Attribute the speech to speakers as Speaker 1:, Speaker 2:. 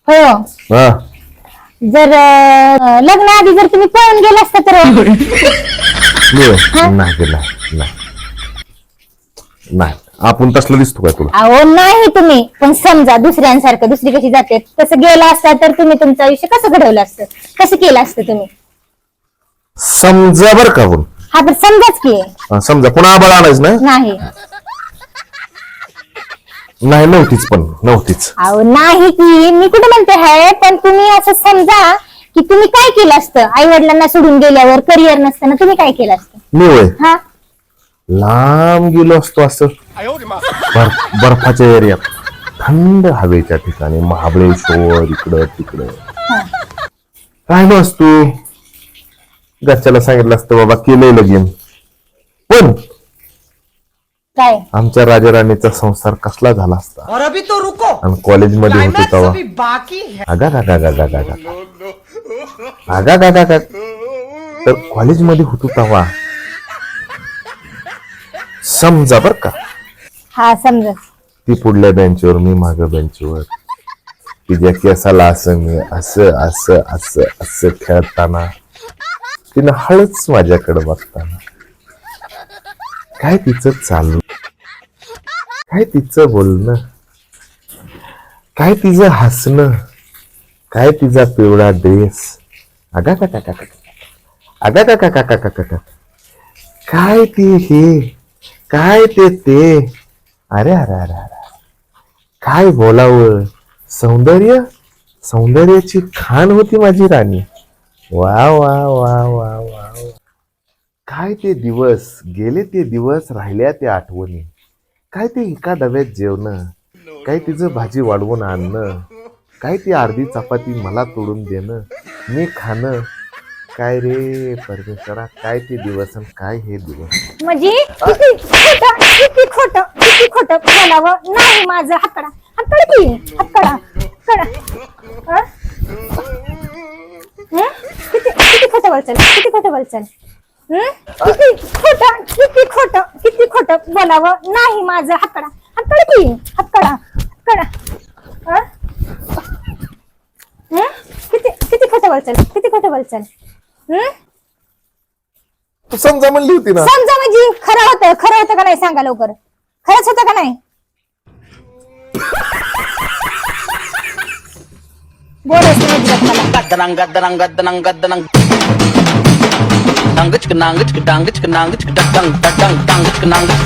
Speaker 1: हो.
Speaker 2: हा
Speaker 1: जर लग्न आधी जर तुम्ही पळून गेला असता तर
Speaker 2: नाही गेला नाही आपण तसलं दिसतो काय तुला?
Speaker 1: अहो नाही तुम्ही पण समजा दुसऱ्यांसारखं दुसरी कशी जाते तसं गेला असता तर तुम्ही तुमचं आयुष्य कसं घडवलं असतं, कसं केलं असतं तुम्ही?
Speaker 2: समजा बर का पण
Speaker 1: हा तर समजाच की.
Speaker 2: समजा पुन्हा आबाळ आणायचं
Speaker 1: नाही.
Speaker 2: नाही नव्हतीच पण नव्हतीच.
Speaker 1: अहो नाही की मी कुठे म्हणते आहे, पण तुम्ही असं समजा की तुम्ही काय केलं असतं आई वडिलांना सोडून गेल्यावर, करिअर नसताना तुम्ही काय केलं असतं?
Speaker 2: मी होय
Speaker 1: हा
Speaker 2: लांब गेलो असतो असं बर्फाच्या एरियात थंड हवेच्या ठिकाणी महाबळेश्वर इकडं तिकडं राहिलो असतो. घरच्याला सांगितलं असतं बाबा केलंय लगीन. पण
Speaker 1: काय
Speaker 2: आमच्या राजा राणीचा संसार कसला झाला असता.
Speaker 3: और अभी तो रुको,
Speaker 2: आणि कॉलेजमध्ये होतो
Speaker 3: क्लाइमैक्स
Speaker 2: तेव्हा
Speaker 3: अभी बाकी है.
Speaker 2: आगा तर कॉलेजमध्ये होतो तेव्हा समजा बर का
Speaker 1: हा समजा.
Speaker 2: ती पुढल्या बेंचवर मी मागं बेंचवर तिच्या केसाला असं मी असं असं असं असं खेळताना तिनं हळूच माझ्याकडे बघताना काय तिचं चालू, काय तिचं बोलणं, काय तिचं हसणं, काय तिचा पिवळा ड्रेस. अगा का काय ती हे काय ते अरे अरे अरे अरे काय बोलावं. सौंदर्याची खाण होती माझी राणी. वा वा वा वा वा. काय ते दिवस गेले, ते दिवस राहिल्या त्या आठवणी. काय ते एका डब्यात जेवणं, काय तिचं भाजी वाढवून आणणं, काय ती अर्धी चपाती मला तोडून देणं मी खाणं. काय रे परमेश्वरा काय ते दिवस आणि काय हे दिवस.
Speaker 1: म्हणजे किती खोटं बोलावं नाही माझं. हाकडा किती खोटं बोलचाल, किती खोटं बोलावं नाही माझं. हाकडा किती खोटं बोलचाल.
Speaker 2: तू समजा म्हणली होती ना.
Speaker 1: समजा म्हणजे खरं होतं का नाही सांगा लवकर. खरंच होतं का नाही? बोलच नाही मला.
Speaker 3: गदरंग गदरंग गदरंग गदरंग डांगच नांगच डांगच नांगच डंग डंग डांगच नांगच